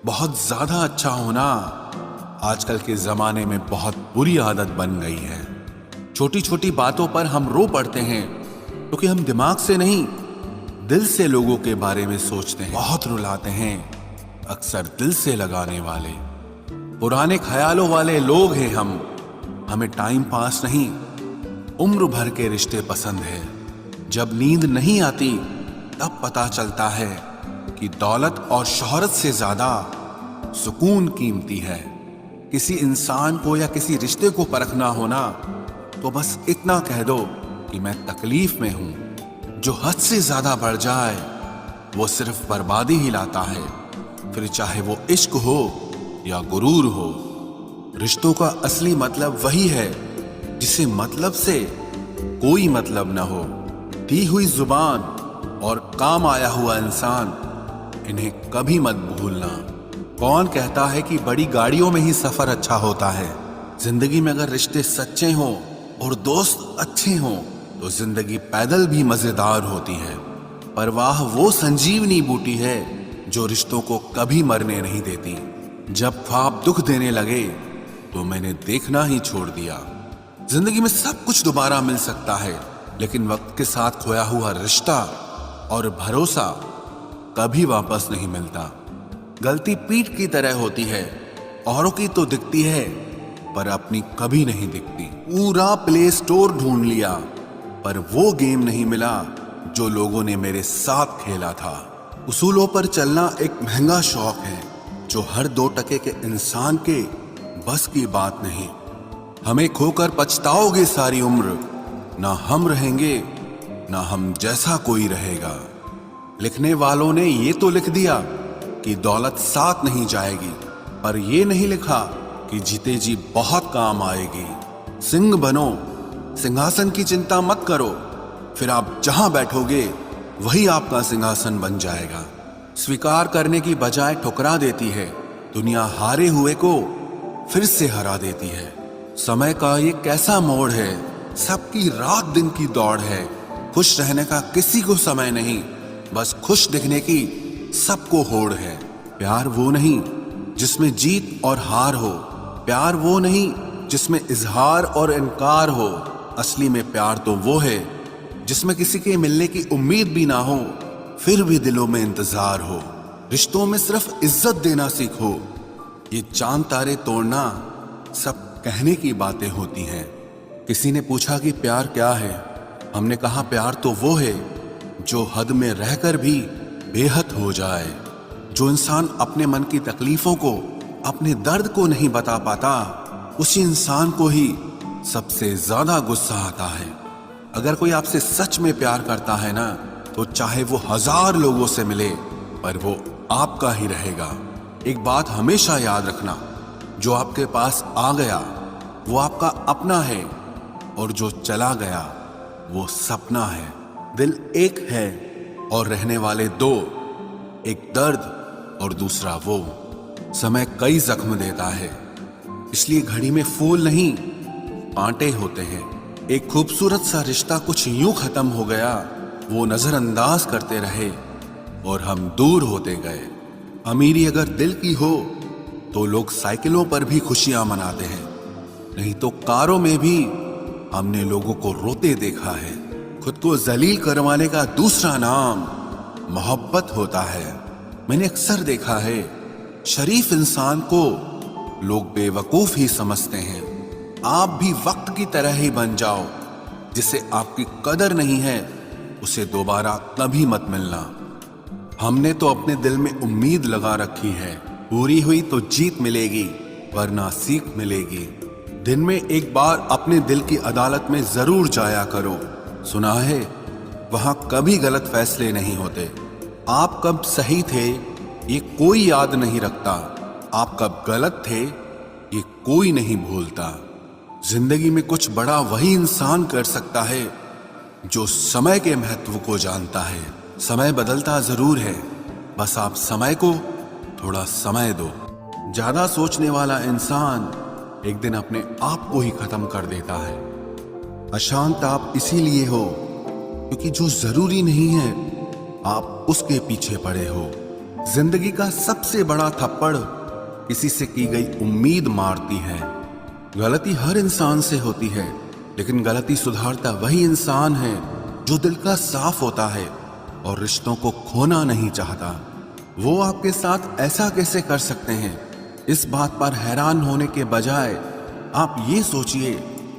बहुत ज्यादा अच्छा होना आजकल के जमाने में बहुत बुरी आदत बन गई है। छोटी छोटी बातों पर हम रो पड़ते हैं क्योंकि हम दिमाग से नहीं, दिल से लोगों के बारे में सोचते हैं। बहुत रुलाते हैं अक्सर दिल से लगाने वाले, पुराने ख्यालों वाले लोग हैं हम। हमें टाइम पास नहीं, उम्र भर के रिश्ते पसंद है। जब नींद नहीं आती तब पता चलता है कि दौलत और शोहरत से ज्यादा सुकून कीमती है। किसी इंसान को या किसी रिश्ते को परखना होना तो बस इतना कह दो कि मैं तकलीफ में हूं। जो हद से ज्यादा बढ़ जाए वो सिर्फ बर्बादी ही लाता है, फिर चाहे वो इश्क हो या गुरूर हो। रिश्तों का असली मतलब वही है जिसे मतलब से कोई मतलब न हो। दी हुई जुबान और काम आया हुआ इंसान, इन्हें कभी मत भूलना। कौन कहता है कि बड़ी गाड़ियों में ही सफर अच्छा होता है? जिंदगी में अगर रिश्ते सच्चे हों और दोस्त अच्छे हों तो जिंदगी पैदल भी मजेदार होती है। परवाह वो संजीवनी बूटी है जो रिश्तों को कभी मरने नहीं देती। जब ख्वाब दुख देने लगे तो मैंने देखना ही छोड़ दिया। जिंदगी में सब कुछ दोबारा मिल सकता है, लेकिन वक्त के साथ खोया हुआ रिश्ता और भरोसा कभी वापस नहीं मिलता। गलती पीठ की तरह होती है, औरों की तो दिखती है पर अपनी कभी नहीं दिखती। पूरा प्ले स्टोर ढूंढ लिया पर वो गेम नहीं मिला जो लोगों ने मेरे साथ खेला था। उसूलों पर चलना एक महंगा शौक है जो हर 2 टके के इंसान के बस की बात नहीं। हमें खोकर पछताओगे सारी उम्र, ना हम रहेंगे ना हम जैसा कोई रहेगा। लिखने वालों ने ये तो लिख दिया कि दौलत साथ नहीं जाएगी, पर ये नहीं लिखा कि जीते जी बहुत काम आएगी। सिंह बनो, सिंहासन की चिंता मत करो, फिर आप जहां बैठोगे वही आपका सिंहासन बन जाएगा। स्वीकार करने की बजाय ठुकरा देती है, दुनिया हारे हुए को फिर से हरा देती है। समय का ये कैसा मोड़ है, सबकी रात दिन की दौड़ है। खुश रहने का किसी को समय नहीं, बस खुश दिखने की सबको होड़ है। प्यार वो नहीं जिसमें जीत और हार हो, प्यार वो नहीं जिसमें इजहार और इनकार हो। असली में प्यार तो वो है जिसमें किसी के मिलने की उम्मीद भी ना हो, फिर भी दिलों में इंतजार हो। रिश्तों में सिर्फ इज्जत देना सीखो, ये चांद तारे तोड़ना सब कहने की बातें होती हैं। किसी ने पूछा कि प्यार क्या है? हमने कहा प्यार तो वो है जो हद में रहकर भी बेहद हो जाए। जो इंसान अपने मन की तकलीफों को, अपने दर्द को नहीं बता पाता, उसी इंसान को ही सबसे ज्यादा गुस्सा आता है। अगर कोई आपसे सच में प्यार करता है ना, तो चाहे वो 1000 लोगों से मिले पर वो आपका ही रहेगा। एक बात हमेशा याद रखना, जो आपके पास आ गया वो आपका अपना है और जो चला गया वो सपना है। दिल एक है और रहने वाले 2, एक दर्द और दूसरा वो। समय कई जख्म देता है, इसलिए घड़ी में फूल नहीं कांटे होते हैं। एक खूबसूरत सा रिश्ता कुछ यूं खत्म हो गया, वो नजरअंदाज करते रहे और हम दूर होते गए। अमीरी अगर दिल की हो तो लोग साइकिलों पर भी खुशियां मनाते हैं, नहीं तो कारों में भी हमने लोगों को रोते देखा है। खुद को जलील करवाने का दूसरा नाम मोहब्बत होता है। मैंने अक्सर देखा है, शरीफ इंसान को लोग बेवकूफ ही समझते हैं। आप भी वक्त की तरह ही बन जाओ, जिसे आपकी कदर नहीं है उसे दोबारा कभी मत मिलना। हमने तो अपने दिल में उम्मीद लगा रखी है, पूरी हुई तो जीत मिलेगी वरना सीख मिलेगी। दिन में एक बार अपने दिल की अदालत में जरूर जाया करो। सुना है वहां कभी गलत फैसले नहीं होते। आप कब सही थे ये कोई याद नहीं रखता, आप कब गलत थे ये कोई नहीं भूलता। जिंदगी में कुछ बड़ा वही इंसान कर सकता है जो समय के महत्व को जानता है। समय बदलता जरूर है, बस आप समय को थोड़ा समय दो। ज्यादा सोचने वाला इंसान एक दिन अपने आप को ही खत्म कर देता है। अशांत आप इसीलिए हो क्योंकि जो जरूरी नहीं है आप उसके पीछे पड़े हो। जिंदगी का सबसे बड़ा थप्पड़ किसी से की गई उम्मीद मारती है। गलती हर इंसान से होती है, लेकिन गलती सुधारता वही इंसान है जो दिल का साफ होता है और रिश्तों को खोना नहीं चाहता। वो आपके साथ ऐसा कैसे कर सकते हैं, इस बात पर हैरान होने के बजाय आप ये सोचिए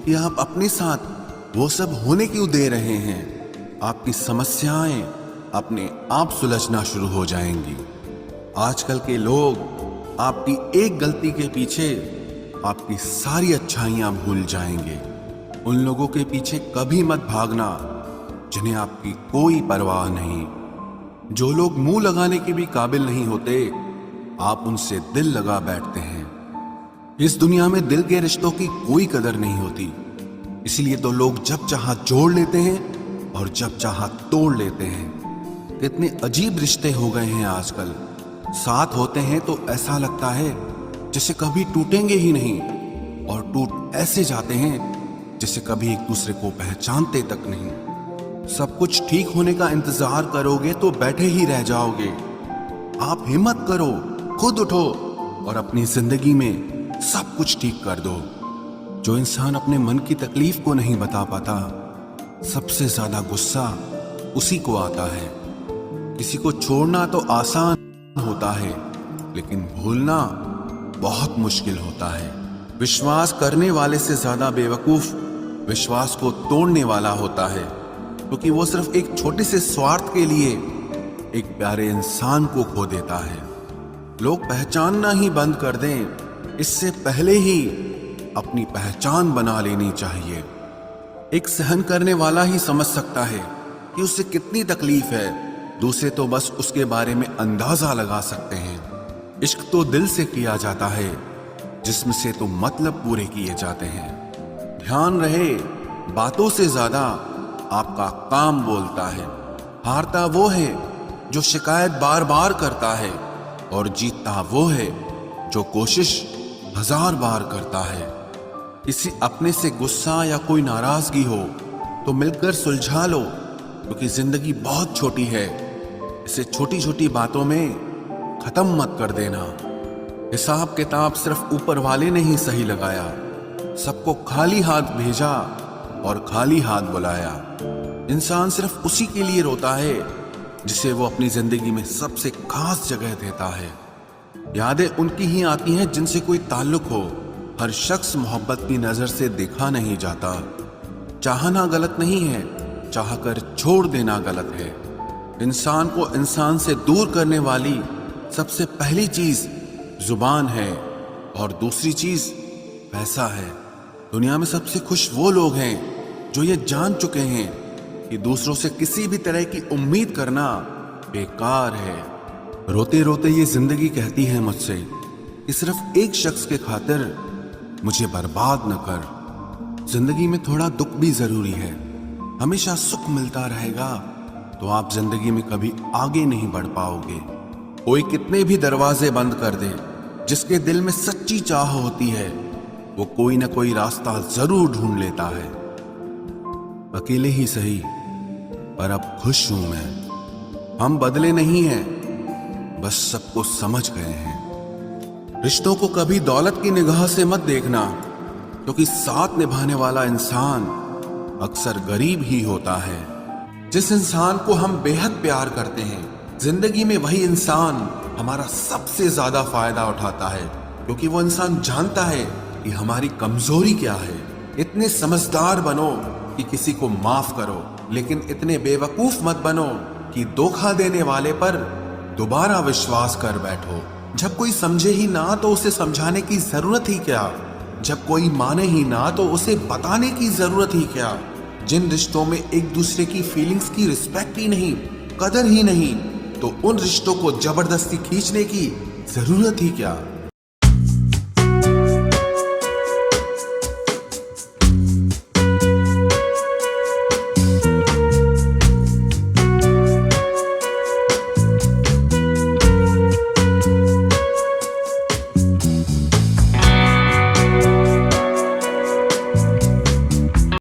कि आप अपने साथ वो सब होने क्यों दे रहे हैं। आपकी समस्याएं अपने आप सुलझना शुरू हो जाएंगी। आजकल के लोग आपकी एक गलती के पीछे आपकी सारी अच्छाइयां भूल जाएंगे। उन लोगों के पीछे कभी मत भागना जिन्हें आपकी कोई परवाह नहीं। जो लोग मुंह लगाने के भी काबिल नहीं होते, आप उनसे दिल लगा बैठते हैं। इस दुनिया में दिल के रिश्तों की कोई कदर नहीं होती, इसलिए तो लोग जब चाहा जोड़ लेते हैं और जब चाहा तोड़ लेते हैं। कितने अजीब रिश्ते हो गए हैं आजकल। साथ होते हैं तो ऐसा लगता है जैसे कभी टूटेंगे ही नहीं, और टूट ऐसे जाते हैं जैसे कभी एक दूसरे को पहचानते तक नहीं। सब कुछ ठीक होने का इंतजार करोगे तो बैठे ही रह जाओगे। आप हिम्मत करो, खुद उठो और अपनी जिंदगी में सब कुछ ठीक कर दो। जो इंसान अपने मन की तकलीफ को नहीं बता पाता, सबसे ज्यादा गुस्सा उसी को आता है। किसी को छोड़ना तो आसान होता है, लेकिन भूलना बहुत मुश्किल होता है। विश्वास करने वाले से ज्यादा बेवकूफ विश्वास को तोड़ने वाला होता है, क्योंकि वो सिर्फ एक छोटे से स्वार्थ के लिए एक प्यारे इंसान को खो देता है। लोग पहचानना ही बंद कर दें, इससे पहले ही अपनी पहचान बना लेनी चाहिए। एक सहन करने वाला ही समझ सकता है कि उससे कितनी तकलीफ है, दूसरे तो बस उसके बारे में अंदाजा लगा सकते हैं। इश्क तो दिल से किया जाता है, जिसमें से तो मतलब पूरे किए जाते हैं। ध्यान रहे, बातों से ज्यादा आपका काम बोलता है। हारता वो है जो शिकायत बार बार करता है, और जीतता वो है जो कोशिश 1000 बार करता है। किसी अपने से गुस्सा या कोई नाराजगी हो तो मिलकर सुलझा लो, क्योंकि जिंदगी बहुत छोटी है। इसे छोटी छोटी बातों में खत्म मत कर देना। हिसाब किताब सिर्फ ऊपर वाले ने ही सही लगाया। सबको खाली हाथ भेजा और खाली हाथ बुलाया। इंसान सिर्फ उसी के लिए रोता है जिसे वो अपनी जिंदगी में सबसे खास जगह देता है। यादें उनकी ही आती हैं जिनसे कोई ताल्लुक हो। हर शख्स मोहब्बत की नजर से देखा नहीं जाता। चाहना गलत नहीं है, चाहकर छोड़ देना गलत है। इंसान को इंसान से दूर करने वाली सबसे पहली चीज जुबान है, और दूसरी चीज पैसा है। दुनिया में सबसे खुश वो लोग हैं जो ये जान चुके हैं कि दूसरों से किसी भी तरह की उम्मीद करना बेकार है। रोते रोते ये जिंदगी कहती है मुझसे कि सिर्फ एक शख्स के खातिर मुझे बर्बाद न कर। जिंदगी में थोड़ा दुख भी जरूरी है। हमेशा सुख मिलता रहेगा तो आप जिंदगी में कभी आगे नहीं बढ़ पाओगे। कोई कितने भी दरवाजे बंद कर दे, जिसके दिल में सच्ची चाह होती है वो कोई ना कोई रास्ता जरूर ढूंढ लेता है। अकेले ही सही, पर अब खुश हूं मैं। हम बदले नहीं हैं, बस सबको समझ गए हैं। रिश्तों को कभी दौलत की निगाह से मत देखना, क्योंकि साथ निभाने वाला इंसान अक्सर गरीब ही होता है। जिस इंसान को हम बेहद प्यार करते हैं, जिंदगी में वही इंसान हमारा सबसे ज्यादा फायदा उठाता है, क्योंकि वो इंसान जानता है कि हमारी कमजोरी क्या है। इतने समझदार बनो कि किसी को माफ करो, लेकिन इतने बेवकूफ मत बनो कि धोखा देने वाले पर दोबारा विश्वास कर बैठो। जब कोई समझे ही ना तो उसे समझाने की जरूरत ही क्या। जब कोई माने ही ना तो उसे बताने की जरूरत ही क्या। जिन रिश्तों में एक दूसरे की फीलिंग्स की रिस्पेक्ट ही नहीं, कदर ही नहीं, तो उन रिश्तों को जबरदस्ती खींचने की जरूरत ही क्या।